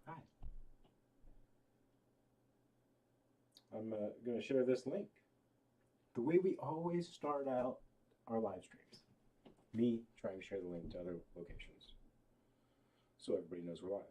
Hi. I'm going to share this link. The way we always start out our live streams. Me trying to share the link to other locations. So everybody knows we're live.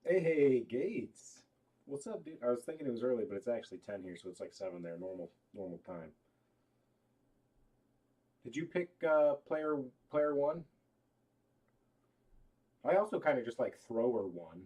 Hey, Gates. What's up, dude? I was thinking it was early, but it's actually 10 here, so it's like 7 there, normal time. Did you pick player one? I also kind of just like thrower one.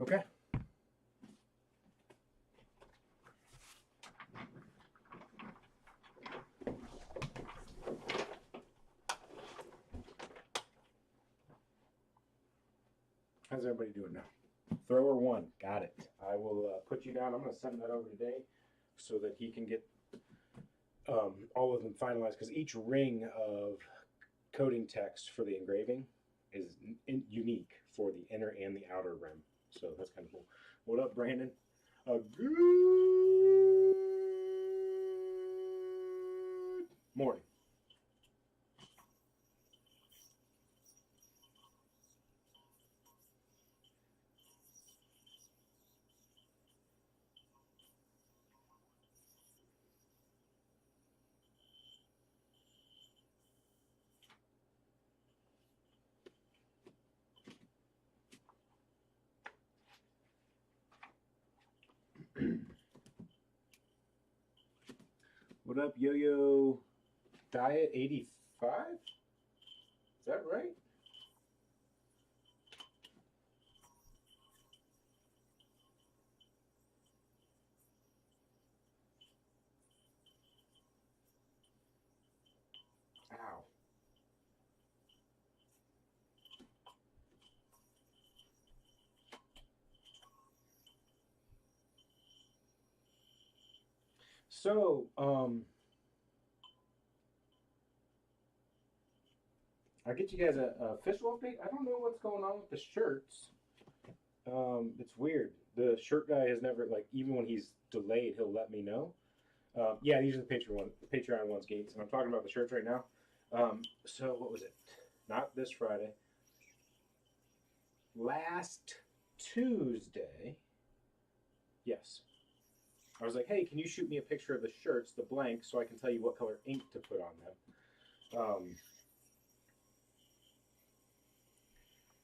Okay. How's everybody doing now? Thrower one, got it. I will put you down. I'm going to send that over today so that he can get all of them finalized because each ring of coding text for the engraving is unique for the inner and the outer rim. So that's kind of cool. What up, Brandon? Good morning. What up, Yo-Yo Diet 85? Is that right? Ow. So, I'll get you guys a official update. I don't know what's going on with the shirts. It's weird. The shirt guy has never like even when he's delayed, he'll let me know. Yeah, these are the Patreon ones, Gates, and I'm talking about the shirts right now. So what was it? Not this Friday. Last Tuesday. Yes. I was like, hey, can you shoot me a picture of the shirts, the blank, so I can tell you what color ink to put on them? Um,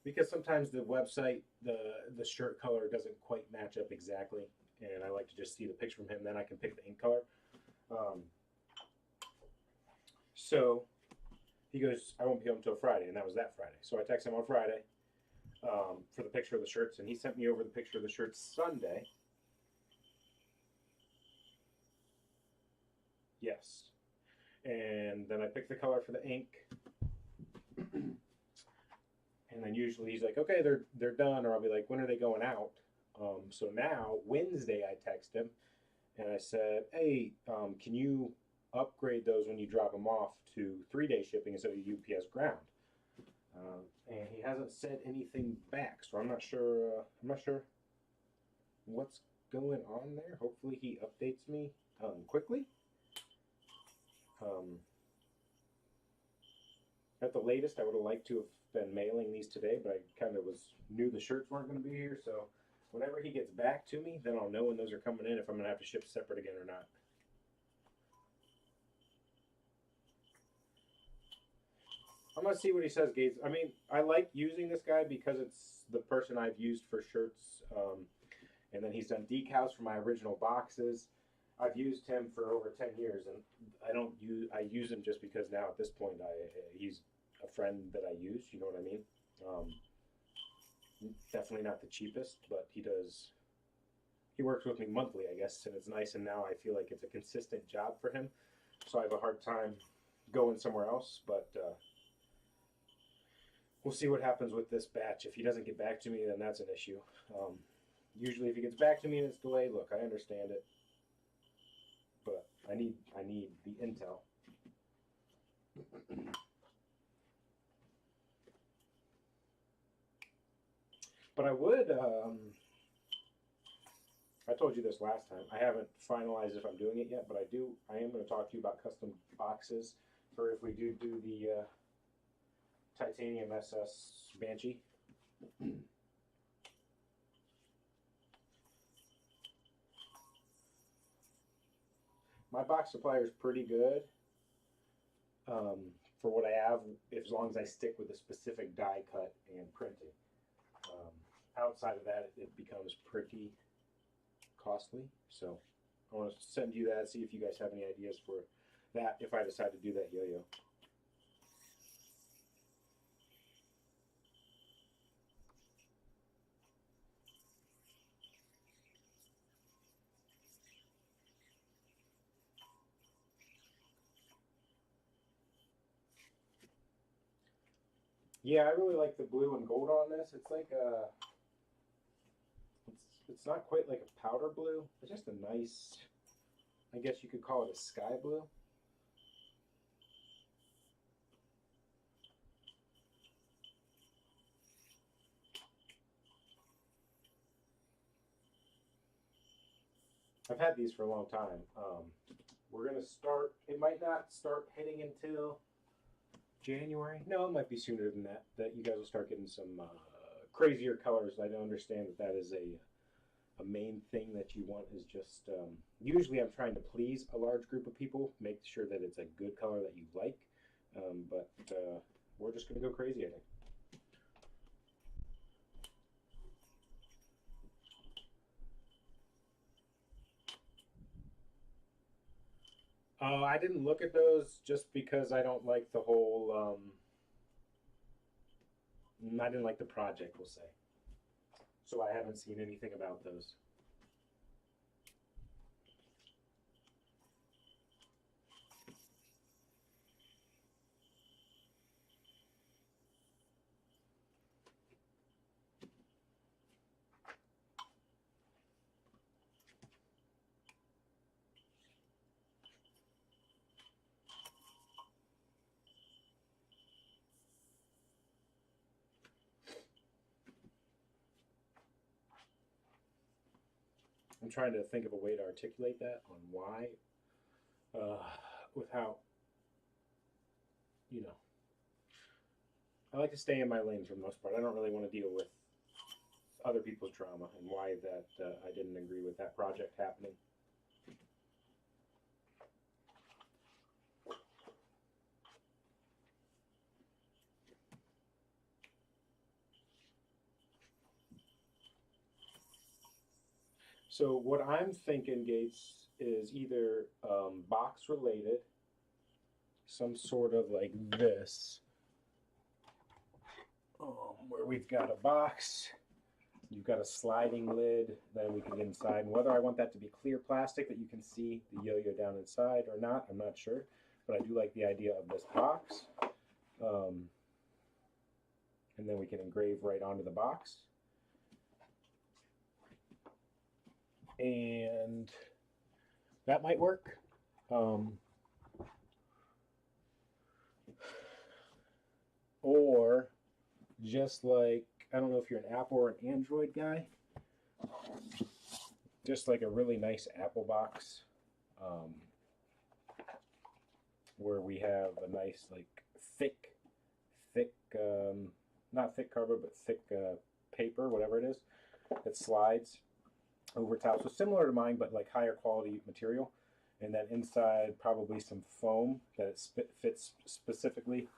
because sometimes the website, the shirt color doesn't quite match up exactly, and I like to just see the picture from him. Then I can pick the ink color. Um, so he goes, I won't be home until Friday, and that was that Friday. So I texted him on Friday for the picture of the shirts, and he sent me over the picture of the shirts Sunday. Yes. And then I picked the color for the ink. And then usually he's like, okay, they're done, or I'll be like, when are they going out? So now Wednesday I text him and I said, hey, can you upgrade those when you drop them off to 3-day shipping instead of UPS ground? And he hasn't said anything back, so I'm not sure. I'm not sure what's going on there. Hopefully he updates me quickly. At the latest, I would have liked to have been mailing these today, but I kind of knew the shirts weren't going to be here. So whenever he gets back to me, then I'll know when those are coming in, if I'm going to have to ship separate again or not. I'm going to see what he says, Gates. I mean, I like using this guy because it's the person I've used for shirts. And then he's done decals for my original boxes. I've used him for over 10 years, and I use him just because now at this point he's a friend that I use, you know what I mean? Definitely not the cheapest, but he works with me monthly, I guess, and it's nice, and now I feel like it's a consistent job for him, so I have a hard time going somewhere else, but we'll see what happens with this batch. If he doesn't get back to me, then that's an issue. Usually if he gets back to me and it's delayed, look, I understand it. But I need the intel. But I would, I told you this last time. I haven't finalized if I'm doing it yet, but I am going to talk to you about custom boxes for if we do the Titanium SS Banshee. My box supplier is pretty good for what I have, as long as I stick with a specific die cut and printing. Outside of that, it becomes pretty costly. So I want to send you that, see if you guys have any ideas for that if I decide to do that yo-yo. Yeah, I really like the blue and gold on this. It's like it's not quite like a powder blue. It's just a nice, I guess you could call it a sky blue. I've had these for a long time. We're gonna start. It might not start hitting until January. No, it might be sooner than that. That you guys will start getting some crazier colors. I don't understand that is a main thing that you want. Is just usually I'm trying to please a large group of people, make sure that it's a good color that you like. But we're just gonna go crazy, I think. I didn't look at those just because I don't like the whole. I didn't like the project, we'll say. So I haven't seen anything about those. I'm trying to think of a way to articulate that on why, without, you know, I like to stay in my lane for the most part. I don't really want to deal with other people's drama and why that I didn't agree with that project happening. So what I'm thinking, Gates, is either box related, some sort of like this, where we've got a box, you've got a sliding lid, then we can get inside. And whether I want that to be clear plastic that you can see the yo-yo down inside or not, I'm not sure. But I do like the idea of this box. And then we can engrave right onto the box. And that might work. Or just like, I don't know if you're an Apple or an Android guy, just like a really nice Apple box. um, where we have a nice like thick, not thick cardboard, but thick paper, whatever it is, that slides over top. So similar to mine, but like higher quality material. And then inside probably some foam that it fits specifically.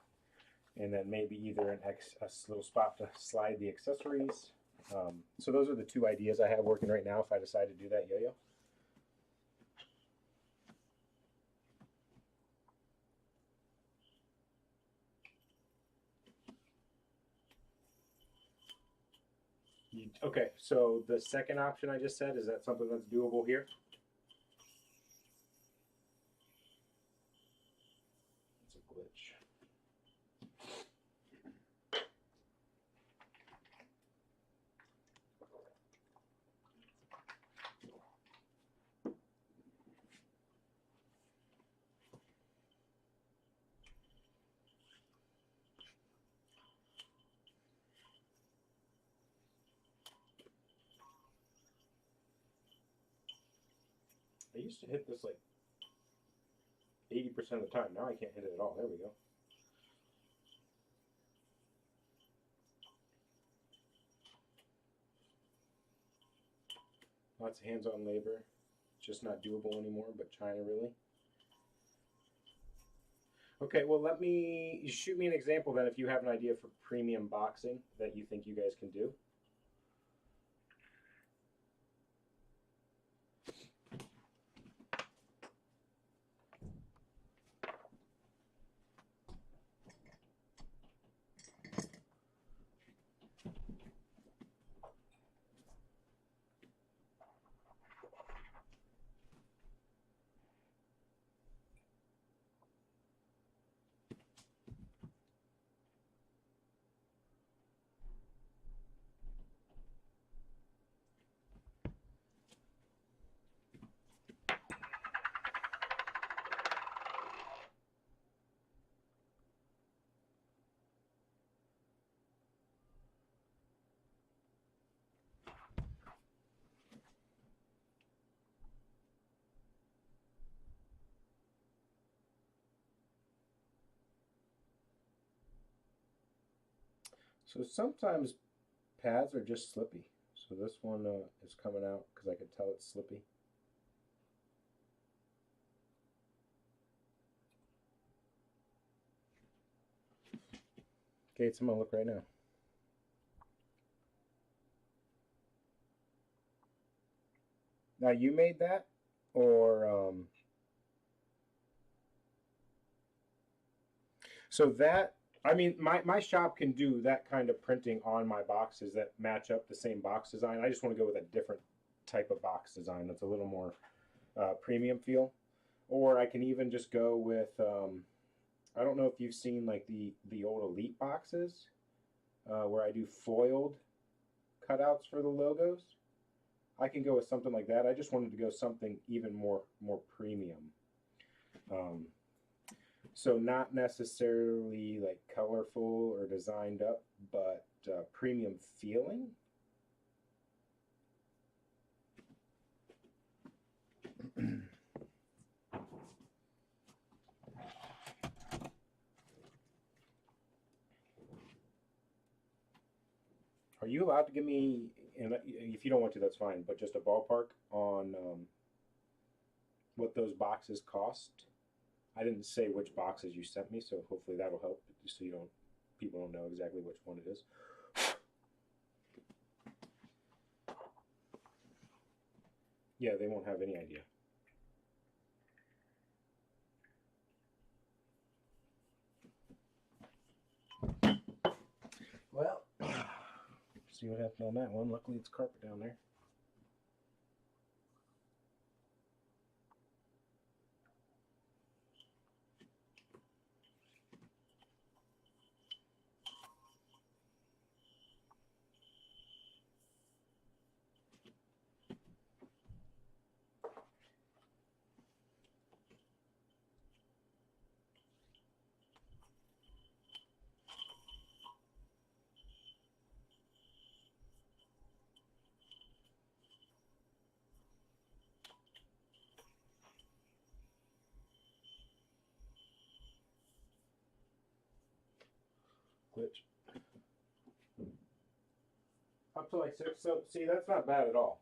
And then maybe either a little spot to slide the accessories. So those are the two ideas I have working right now if I decide to do that yo-yo. Okay, so the second option I just said, is that something that's doable here? It's a glitch. I used to hit this like 80% of the time. Now I can't hit it at all. There we go. Lots of hands-on labor. Just not doable anymore, but China really. Okay, well, shoot me an example then if you have an idea for premium boxing that you think you guys can do. So sometimes pads are just slippy. So this one is coming out because I can tell it's slippy. Okay, so I'm gonna look right now. Now you made that, or so that, I mean, my shop can do that kind of printing on my boxes that match up the same box design. I just want to go with a different type of box design that's a little more premium feel. Or I can even just go with, I don't know if you've seen like the old Elite boxes where I do foiled cutouts for the logos. I can go with something like that. I just wanted to go something even more premium. So not necessarily like colorful or designed up, but premium feeling. Are you allowed to give me, and if you don't want to, that's fine, but just a ballpark on what those boxes cost? I didn't say which boxes you sent me, so hopefully that'll help, just so people don't know exactly which one it is. Yeah, they won't have any idea. Well, see what happened on that one. Luckily it's carpet down there. glitch. Up to like 6. So see, that's not bad at all.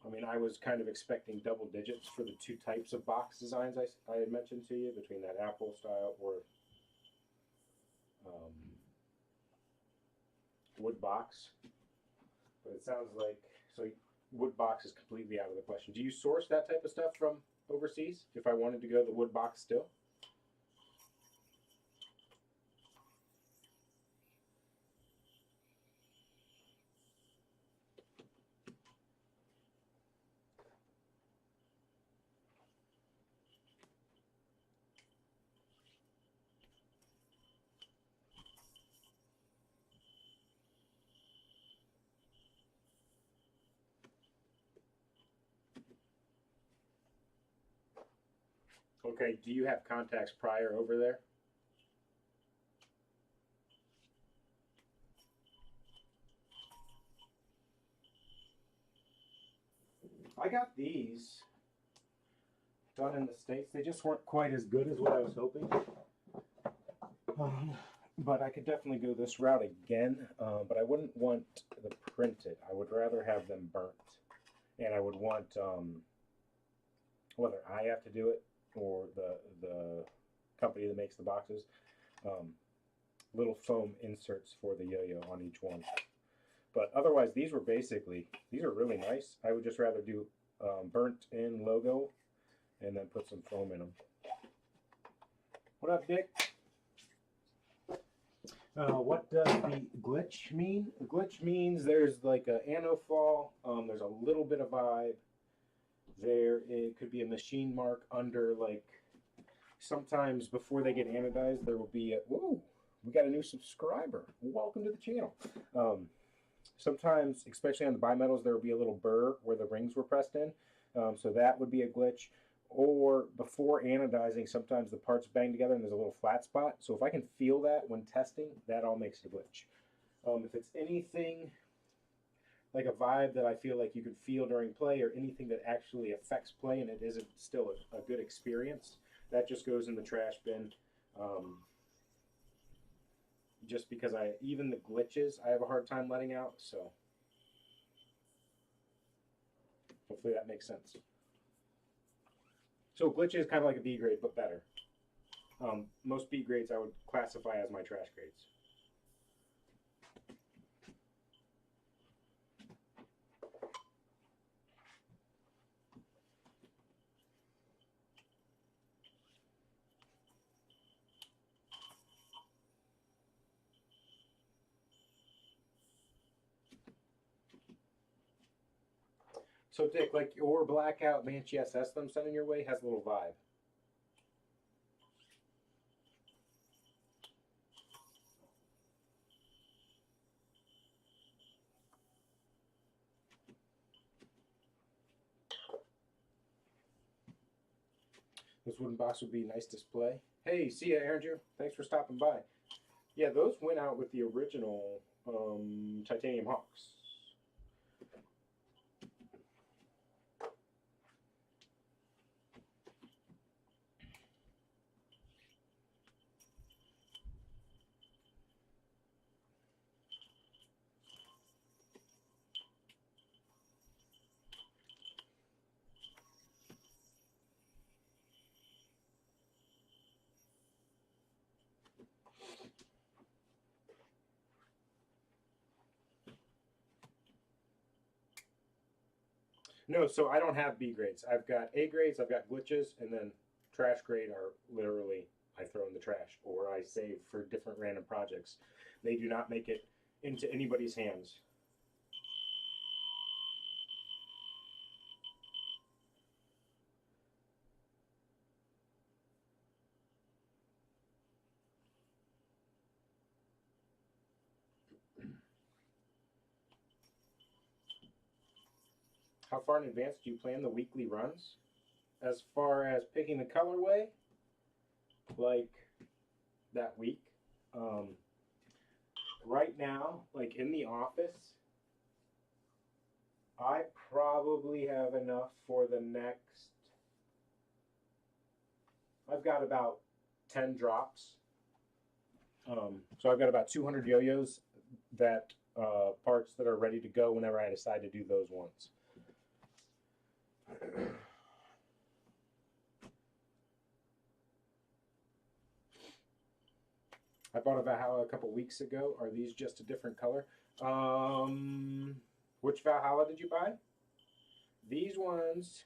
I mean, I was kind of expecting double digits for the 2 types of box designs I had mentioned to you, between that Apple style or wood box. But it sounds like, so wood box is completely out of the question. Do you source that type of stuff from overseas if I wanted to go the wood box still? Okay, do you have contacts prior over there? I got these done in the States. They just weren't quite as good as what I was hoping. But I could definitely go this route again, but I wouldn't want the printed. I would rather have them burnt. And I would want, whether I have to do it or the company that makes the boxes, little foam inserts for the yo-yo on each one. But otherwise, these are really nice. I would just rather do burnt in logo and then put some foam in them. What up, Dick? What does the glitch mean? The glitch means there's like a anofall, there's a little bit of vibe. It could be a machine mark under, like, sometimes before they get anodized, there will be whoa, we got a new subscriber. Welcome to the channel. Sometimes, especially on the bimetals, there will be a little burr where the rings were pressed in. So that would be a glitch. Or before anodizing, sometimes the parts bang together and there's a little flat spot. So if I can feel that when testing, that all makes it a glitch. If it's anything like a vibe that I feel like you could feel during play, or anything that actually affects play and it isn't still a good experience, that just goes in the trash bin. Just because even the glitches, I have a hard time letting out, so hopefully that makes sense. So glitch is kind of like a B grade, but better. Most B grades I would classify as my trash grades. So Dick, like your blackout Banshee SS them sending your way has a little vibe. This wooden box would be a nice display. Hey, see ya, Andrew. Thanks for stopping by. Yeah, those went out with the original Titanium Hawks. No, so I don't have B grades. I've got A grades, I've got glitches, and then trash grade are literally I throw in the trash or I save for different random projects. They do not make it into anybody's hands. How far in advance do you plan the weekly runs? As far as picking the colorway, like that week. Right now, like in the office, I probably have enough for the next, I've got about 10 drops. So I've got about 200 yo-yos that parts that are ready to go whenever I decide to do those ones. I bought a Valhalla a couple weeks ago. Are these just a different color? Which Valhalla did you buy? These ones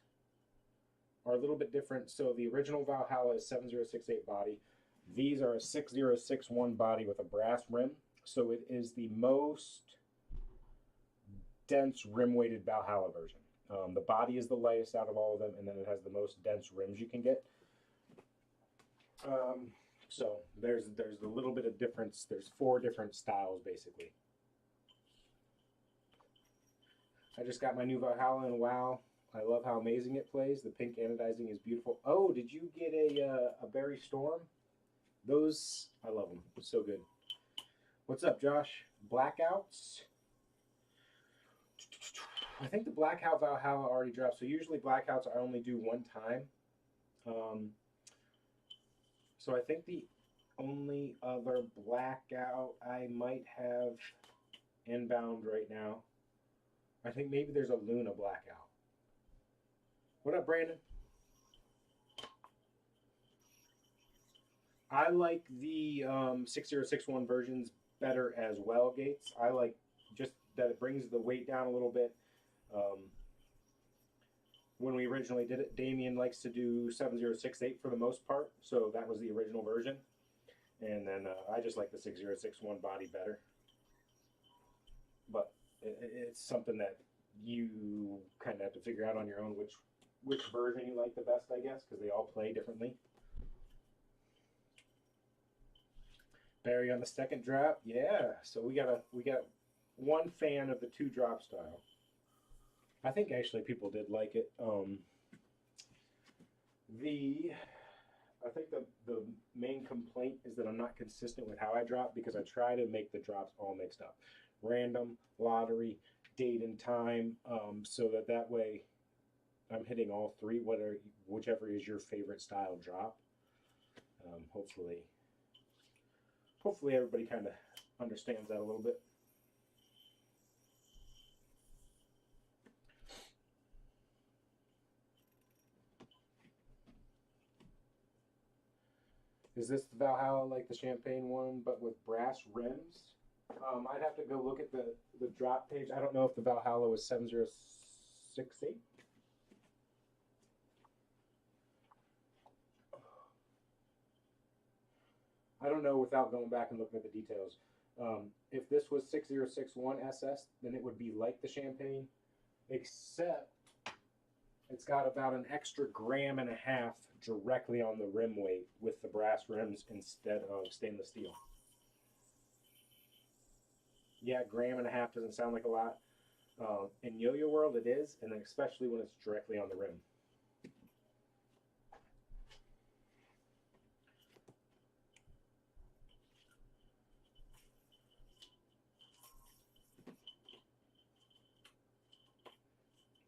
are a little bit different. So the original Valhalla is 7068 body. These are a 6061 body with a brass rim. So it is the most dense rim-weighted Valhalla version. The body is the lightest out of all of them, and then it has the most dense rims you can get. So there's a little bit of difference. There's 4 different styles, basically. I just got my new Valhalla, and wow, I love how amazing it plays. The pink anodizing is beautiful. Oh, did you get a Berry Storm? Those, I love them. So good. What's up, Josh? Blackouts? I think the Blackout Valhalla already dropped. So usually Blackouts I only do one time. So I think the only other Blackout I might have inbound right now, I think maybe there's a Luna Blackout. What up, Brandon? I like the 6061 versions better as well, Gates. I like just that it brings the weight down a little bit. When we originally did it, Damien likes to do 7068 for the most part, so that was the original version. And then I just like the 6061 body better. But it's something that you kind of have to figure out on your own which version you like the best, I guess, because they all play differently. Barry on the second drop, yeah. So we got one fan of the 2 drop style. I think actually people did like it. I think the main complaint is that I'm not consistent with how I drop, because I try to make the drops all mixed up. Random, lottery, date and time, so that way I'm hitting all 3, whichever is your favorite style drop. Hopefully everybody kind of understands that a little bit. Is this the Valhalla like the champagne one, but with brass rims? I'd have to go look at the drop page. I don't know if the Valhalla was 7068. I don't know without going back and looking at the details. If this was 6061 SS, then it would be like the champagne, except it's got about an extra 1.5 grams directly on the rim weight with the brass rims instead of stainless steel. Yeah, 1.5 grams doesn't sound like a lot. In yo-yo world it is, and especially when it's directly on the rim.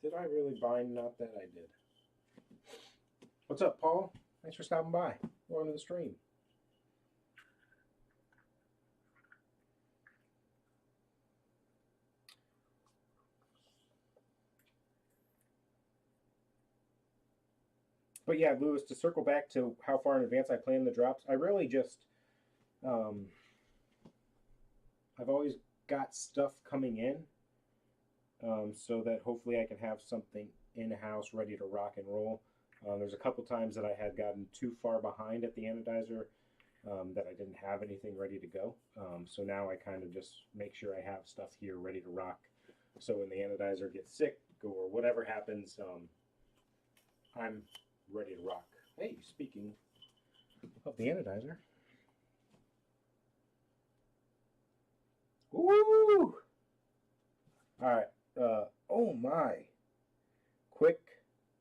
Did I really bind? Not that I did. What's up, Paul? Thanks for stopping by. Welcome to the stream. But yeah, Lewis, to circle back to how far in advance I plan the drops, I really just, I've always got stuff coming in, so that hopefully I can have something in-house ready to rock and roll. There's a couple times that I had gotten too far behind at the anodizer, that I didn't have anything ready to go. So now I kind of just make sure I have stuff here ready to rock. So when the anodizer gets sick or whatever happens, I'm ready to rock. Hey, speaking of the anodizer. Woo! All right. Oh my. Quick,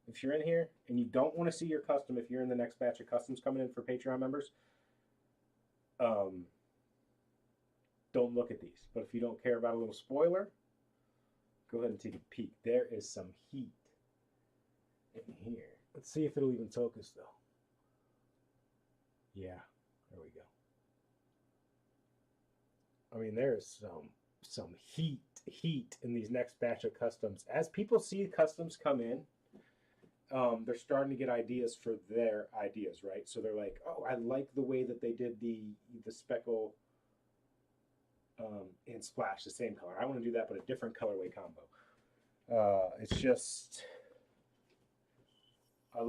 if you're in here and you don't want to see your custom, if you're in the next batch of customs coming in for Patreon members, don't look at these. But if you don't care about a little spoiler, go ahead and take a peek. There is some heat in here. Let's see if it'll even focus though. Yeah, there we go. I mean, there is some heat in these next batch of customs. As people see customs come in, they're starting to get ideas for their ideas, right? So they're like, oh, I like the way that they did the speckle and splash, the same color. I want to do that, but a different colorway combo. It's just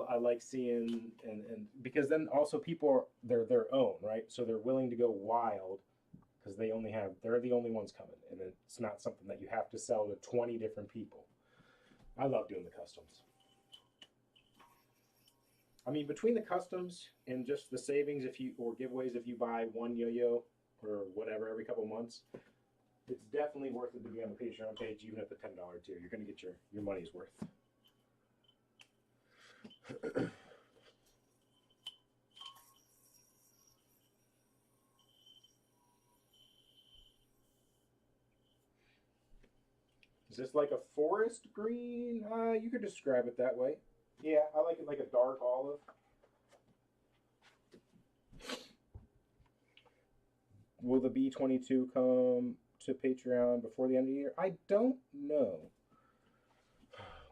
I like seeing and because then also people are they're their own, right? So they're willing to go wild because they're the only ones coming, and it's not something that you have to sell to 20 different people. I love doing the customs. I mean, between the customs and just the savings, if you or giveaways, if you buy one yo-yo or whatever every couple months, it's definitely worth it to be on the Patreon page, even at the $10 tier. You're going to get your money's worth. Is this like a forest green? You could describe it that way. Yeah, I like it like a dark olive. Will the B22 come to Patreon before the end of the year? I don't know.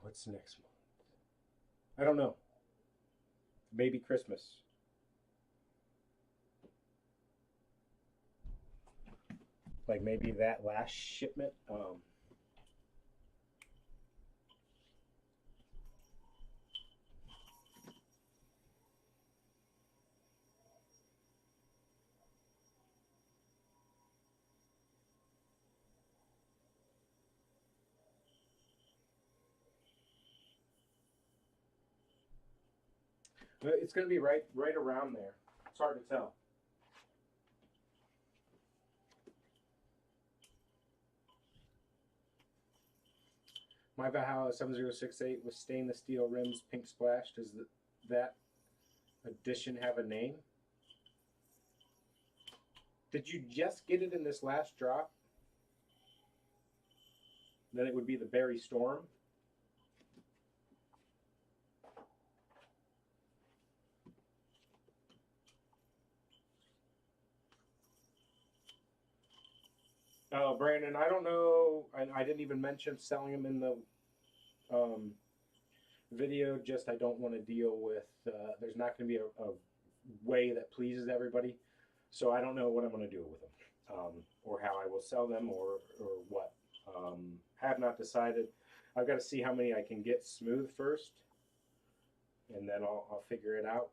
What's next month? I don't know. Maybe Christmas. Like maybe that last shipment. It's going to be right around there. It's hard to tell. My Valhalla 7068 with stainless steel rims, pink splash. Does that edition have a name? Did you just get it in this last drop? Then it would be the Berry Storm. Oh, Brandon, I don't know. I didn't even mention selling them in the video. Just I don't want to deal with. There's not going to be a way that pleases everybody, so I don't know what I'm going to do with them, or how I will sell them, or what. Have not decided. I've got to see how many I can get smooth first, and then I'll figure it out.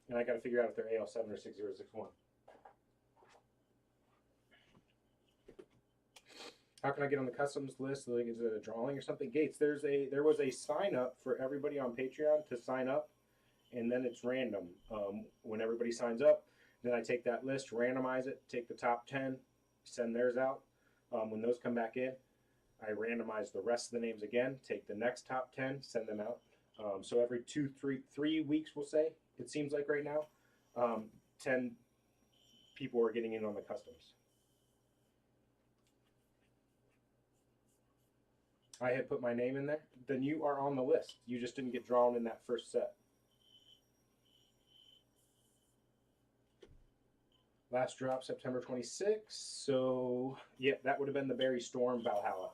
And I got to figure out if they're AL7 or 6061. How can I get on the customs list? Like, is it a drawing or something? Gates, there was a sign up for everybody on Patreon to sign up, and then it's random. When everybody signs up, then I take that list, randomize it, take the top 10, send theirs out. When those come back in, I randomize the rest of the names again, take the next top 10, send them out. So every 3 weeks, we'll say, it seems like right now, 10 people are getting in on the customs. I had put my name in there. Then you are on the list. You just didn't get drawn in that first set. Last drop September 26th. So, yeah, that would have been the Berry Storm Valhalla.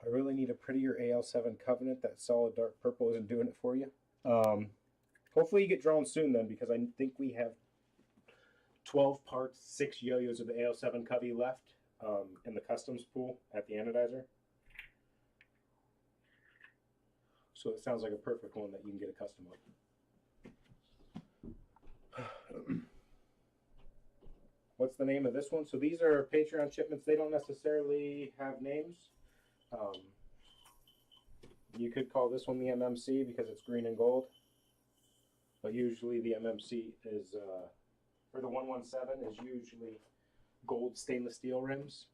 I really need a prettier AL7 Covenant. That solid dark purple isn't doing it for you. Hopefully you get drawn soon then, because I think we have 12 parts, 6 yo-yos of the AL7 Covey left in the customs pool at the anodizer. So it sounds like a perfect one that you can get a custom of. What's the name of this one? So these are Patreon shipments. They don't necessarily have names. You could call this one the MMC because it's green and gold. But usually the MMC is, or the 117 is usually gold stainless steel rims.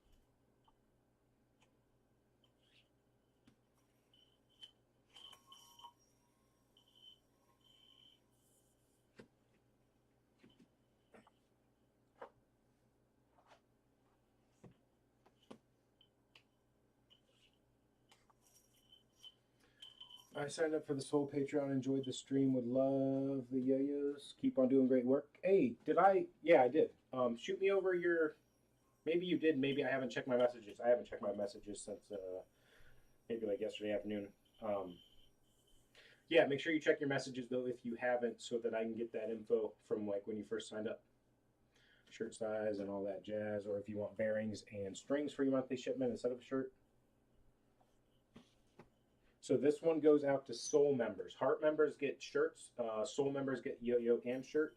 I signed up for this whole Patreon, enjoyed the stream, would love the yo-yos. Keep on doing great work. Hey, did I? Yeah, I did. Shoot me over your, maybe you did, maybe I haven't checked my messages. I haven't checked my messages since maybe like yesterday afternoon. Yeah, make sure you check your messages though if you haven't so that I can get that info from like when you first signed up. Shirt size and all that jazz, or if you want bearings and strings for your monthly shipment instead of a shirt. So this one goes out to Soul members. Heart members get shirts. Soul members get yo-yo and shirt.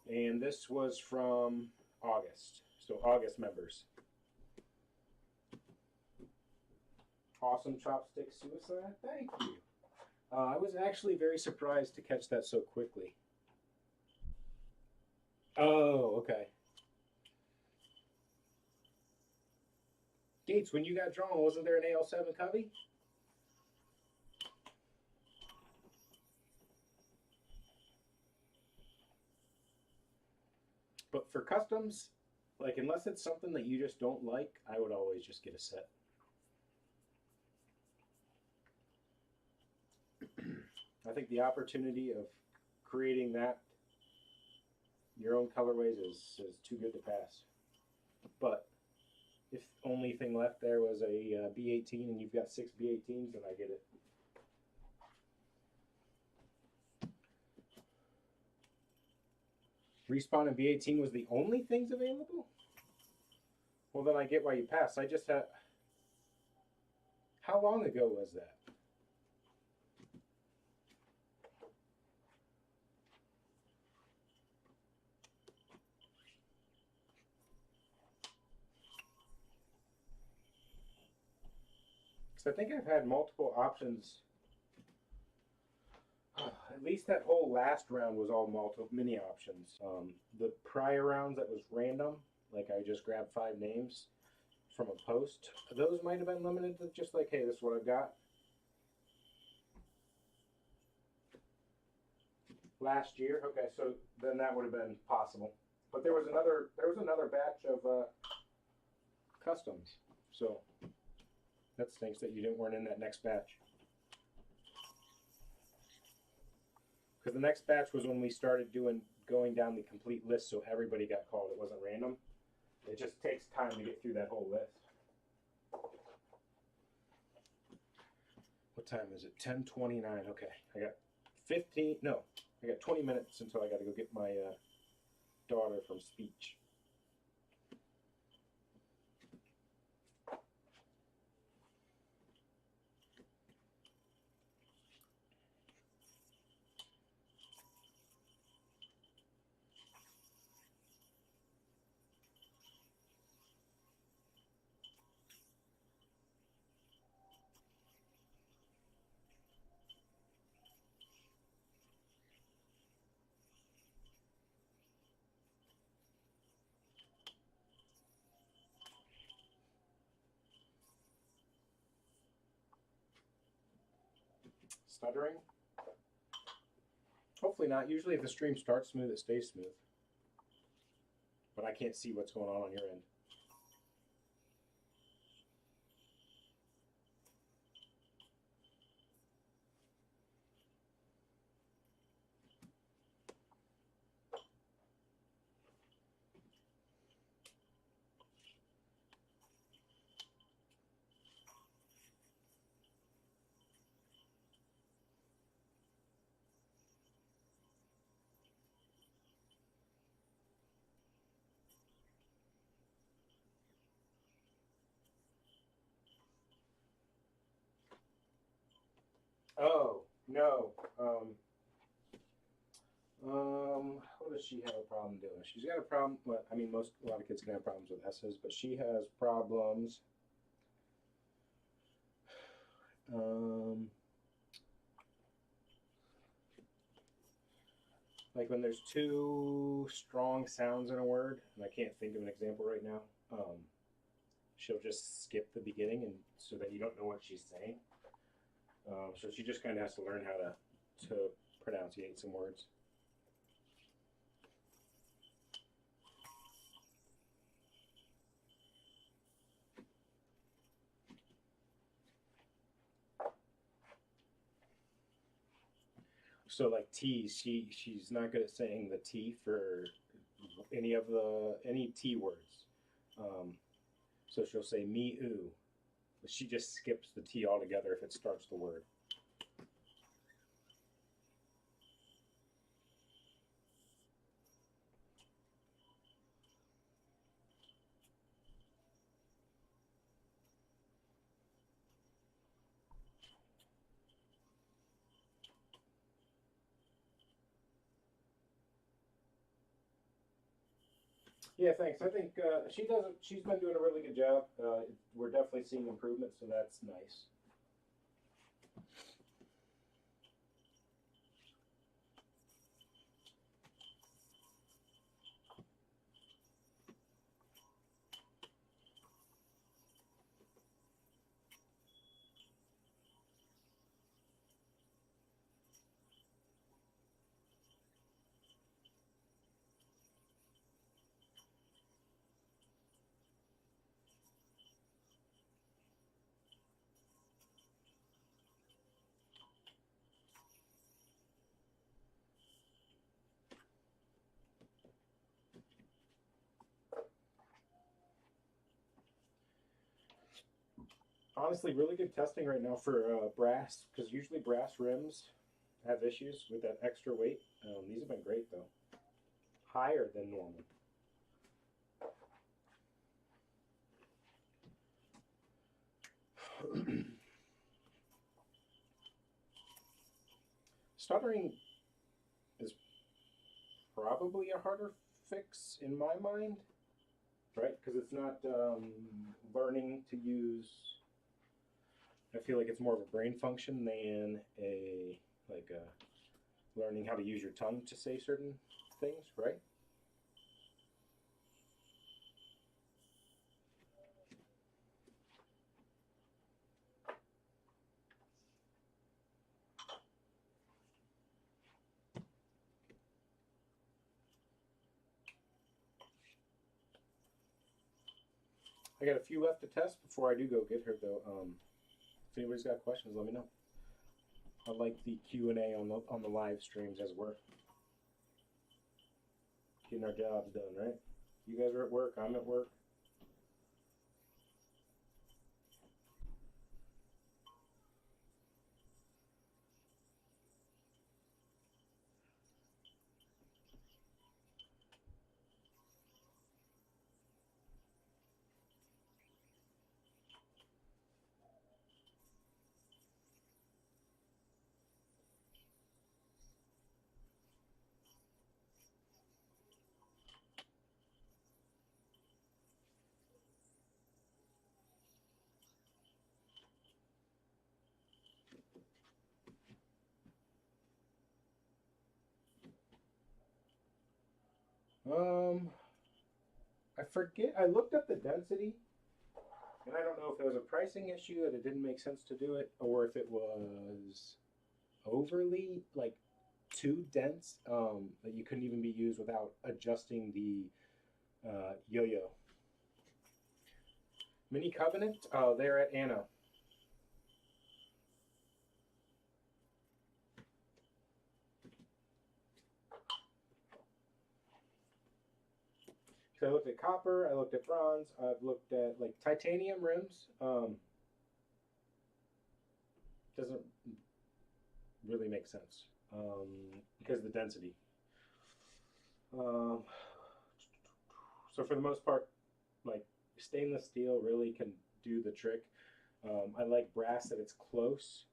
And this was from August. So August members. Awesome chopstick suicide. Thank you. I was actually very surprised to catch that so quickly. Oh, okay. Gates, when you got drawn, wasn't there an AL7 Covey? But for customs, like unless it's something that you just don't like, I would always just get a set. I think the opportunity of creating that your own colorways is too good to pass. But if only thing left there was a B18 and you've got 6 B18s, then I get it. Respawn and B18 was the only things available? Well, then I get why you passed. I just had... How long ago was that? Because I think I've had multiple options. At least that whole last round was all mini options. The prior rounds that was random, like I just grabbed 5 names from a post, those might have been limited to just like, hey, this is what I've got. Last year, okay, so then that would have been possible. But there was another batch of customs, so that stinks that you weren't in that next batch. Because the next batch was when we started going down the complete list, so everybody got called. It wasn't random. It just takes time to get through that whole list. What time is it? 10:29. Okay, I got 20 minutes until I got to go get my daughter from speech. Stuttering? Hopefully not. Usually if the stream starts smooth, it stays smooth. But I can't see what's going on your end. Oh, no. What does she have a problem doing? She's got a problem. Well, I mean, a lot of kids can have problems with S's, but she has problems. Um, like when there's two strong sounds in a word, and I can't think of an example right now. She'll just skip the beginning, and so that you don't know what she's saying. So she just kind of has to learn how to pronunciate some words. So like T, she's not good at saying the T for any T words. Um, so she'll say me ooh, but she just skips the T altogether if it starts the word. Yeah, thanks. I think she does. She's been doing a really good job. We're definitely seeing improvement, so that's nice. Honestly, really good testing right now for brass, because usually brass rims have issues with that extra weight. These have been great though, higher than normal. Stuttering is probably a harder fix in my mind, right? Because it's not learning to use. I feel like it's more of a brain function than a like a learning how to use your tongue to say certain things, right? I got a few left to test before I do go get her though. If anybody's got questions, let me know. I like the Q&A on the live streams as we're getting our jobs done, right? You guys are at work. I'm at work. Um, I forget. I looked up the density, and I don't know if it was a pricing issue that it didn't make sense to do it, or if it was overly like too dense that you couldn't even be used without adjusting the yo-yo. Mini Covenant. They're at Anna. So I looked at copper. I looked at bronze. I've looked at like titanium rims. Doesn't really make sense because of the density. Um, so for the most part, like stainless steel really can do the trick. I like brass that it's close.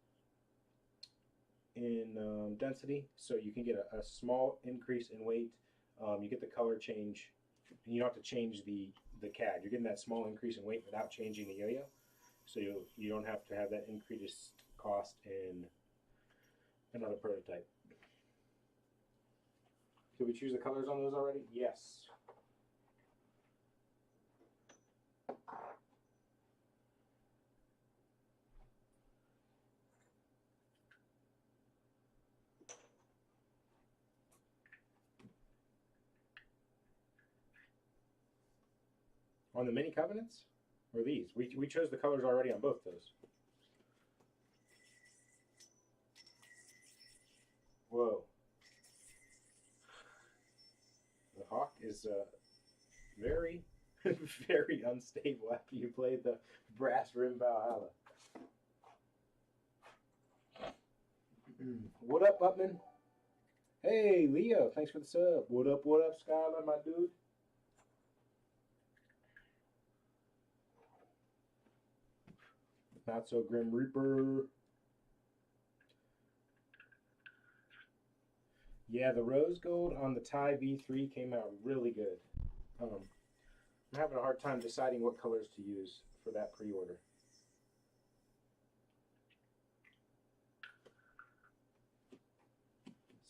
in density, so you can get a small increase in weight. You get the color change, and you don't have to change the CAD. You're getting that small increase in weight without changing the yo-yo, so you don't have to have that increased cost in another prototype. Did we choose the colors on those already? Yes. On the mini covenants? Or these? We chose the colors already on both those. Whoa. The Hawk is very, very unstable after you played the brass rim Valhalla. What up, Upman? Hey, Leo, thanks for the sub. What up, Skylar, my dude? Not so Grim Reaper. Yeah, the rose gold on the Thai V3 came out really good. I'm having a hard time deciding what colors to use for that pre-order.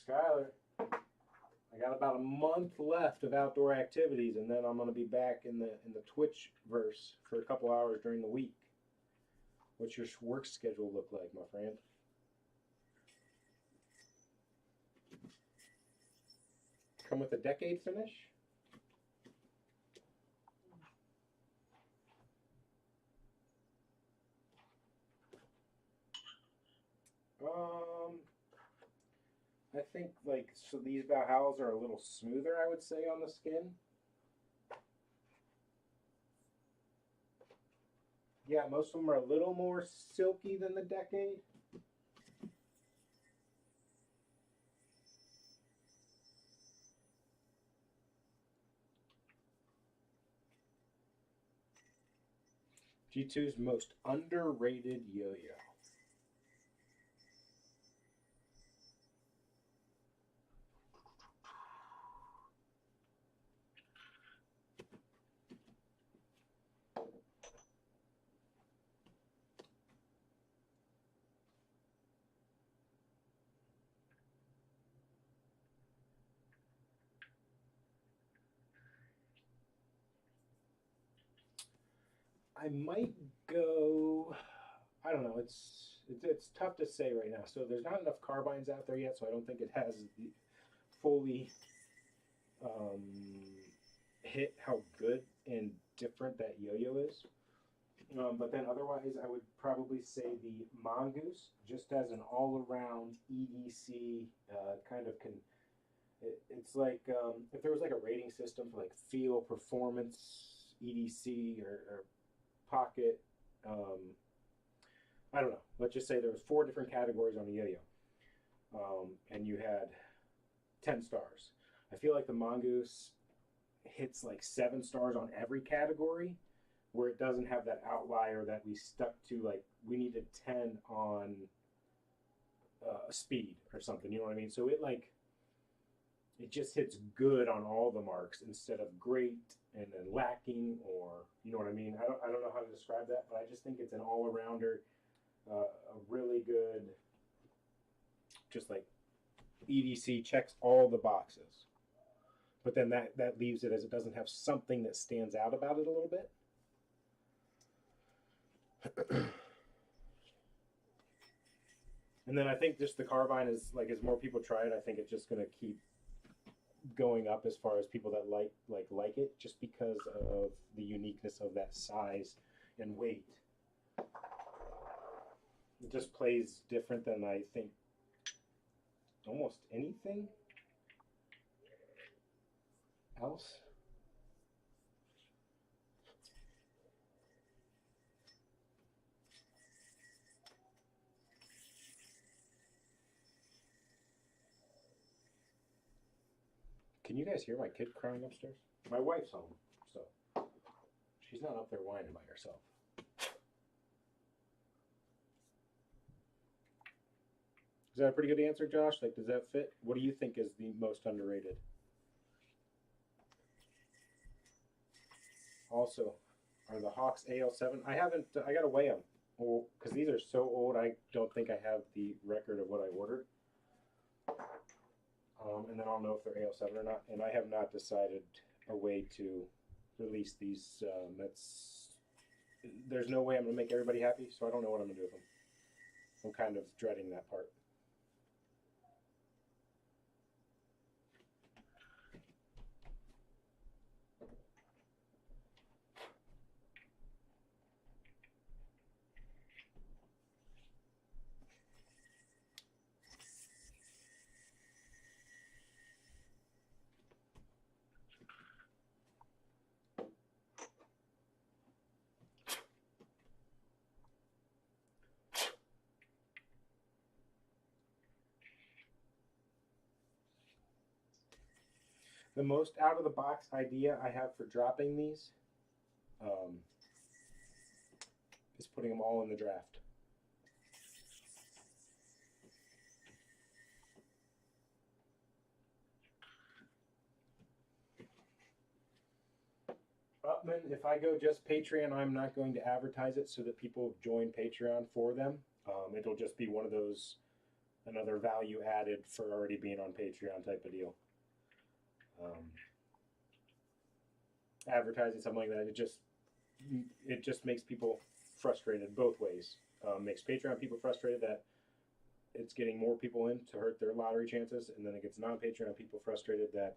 Skylar, I got about a month left of outdoor activities, and then I'm going to be back in the Twitch verse for a couple hours during the week. What's your work schedule look like, my friend? Come with a decade finish? I think so these Valhallas are a little smoother, I would say, on the skin. Yeah, most of them are a little more silky than the decade. G2's most underrated yo-yo. I might go. I don't know. It's tough to say right now. So there's not enough carbines out there yet, so I don't think it has the fully hit how good and different that yo-yo is. But then otherwise, I would probably say the Mongoose, just as an all-around EDC kind of it's like if there was like a rating system for like feel, performance, EDC, or pocket. I don't know. Let's just say there was 4 different categories on a yo-yo, and you had 10 stars. I feel like the Mongoose hits like 7 stars on every category, where it doesn't have that outlier that we stuck to. Like we needed 10 on speed or something. You know what I mean? So it just hits good on all the marks instead of great and then lacking, or you know what I mean. I don't know how to describe that, but I just think it's an all-arounder, a really good, just like EDC checks all the boxes. But then that leaves it as it doesn't have something that stands out about it a little bit. And then I think just the carbine is like, as more people try it, I think it's just going to keep going up as far as people that like it, just because of the uniqueness of that size and weight. It just plays different than I think almost anything else. Can you guys hear my kid crying upstairs? My wife's home, so she's not up there whining by herself. Is that a pretty good answer, Josh? Like, does that fit? What do you think is the most underrated? Also, are the Hawks AL7? I haven't. I gotta weigh them. Well, because these are so old, I don't think I have the record of what I ordered. And then I'll know if they're AL7 or not. And I have not decided a way to release these. There's no way I'm gonna make everybody happy, so I don't know what I'm gonna do with them. I'm kind of dreading that part. The most out of the box idea I have for dropping these is putting them all in the draft. Upman, if I go just Patreon, I'm not going to advertise it so that people join Patreon for them. It'll just be one of those, another value added for already being on Patreon type of deal. Advertising something like that, it just makes people frustrated both ways. Makes Patreon people frustrated that it's getting more people in to hurt their lottery chances, and then it gets non-Patreon people frustrated that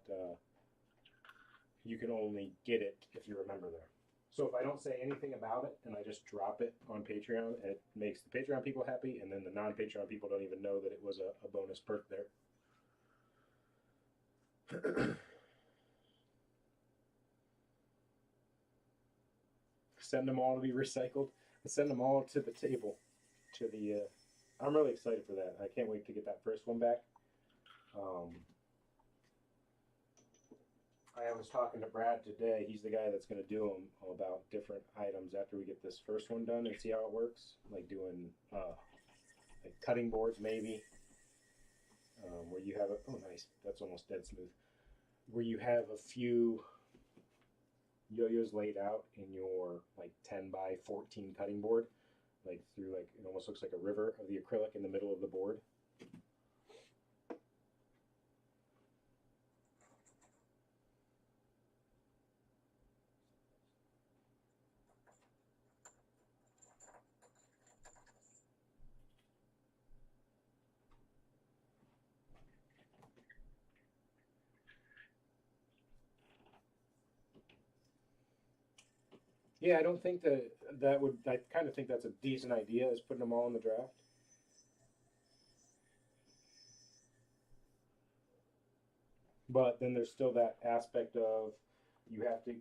you can only get it if you remember there. So if I don't say anything about it and I just drop it on Patreon, it makes the Patreon people happy, and then the non-Patreon people don't even know that it was a bonus perk there. Send them all to be recycled. Send them all to the table. To the. I'm really excited for that. I can't wait to get that first one back. I was talking to Brad today. He's the guy that's going to do them about different items after we get this first one done and see how it works. Like doing like cutting boards maybe, where you have a, oh nice, that's almost dead smooth. Where you have a few yo-yos laid out in your like 10 by 14 cutting board, like through like, it almost looks like a river of the acrylic in the middle of the board. Yeah, I don't think that would. I kind of think that's a decent idea, is putting them all in the draft. But then there's still that aspect of you have to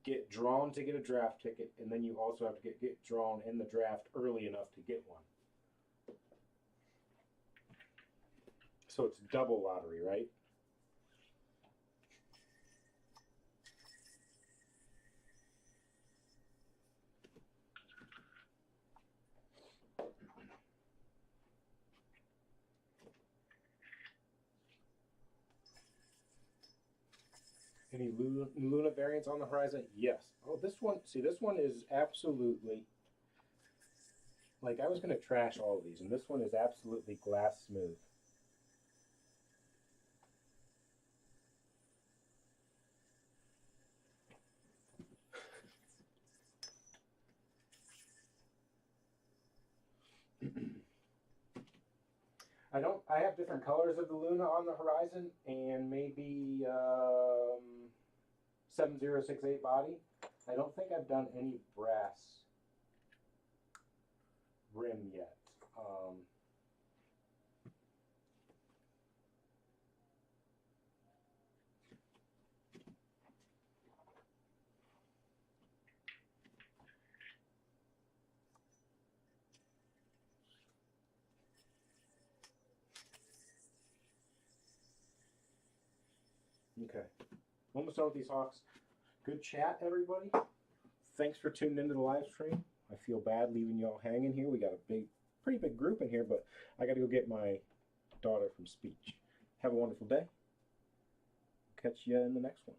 get drawn to get a draft ticket, and then you also have to get drawn in the draft early enough to get one. So it's double lottery, right? Any Luna variants on the horizon? Yes. Oh, this one. See, this one is absolutely. Like, I was going to trash all of these, and this one is absolutely glass smooth. I have different colors of the Luna on the horizon, and maybe 7068 body. I don't think I've done any brass rim yet. Okay. Almost done with these Hawks. Good chat, everybody. Thanks for tuning into the live stream. I feel bad leaving y'all hanging here. We got a pretty big group in here, but I got to go get my daughter from speech. Have a wonderful day. Catch you in the next one.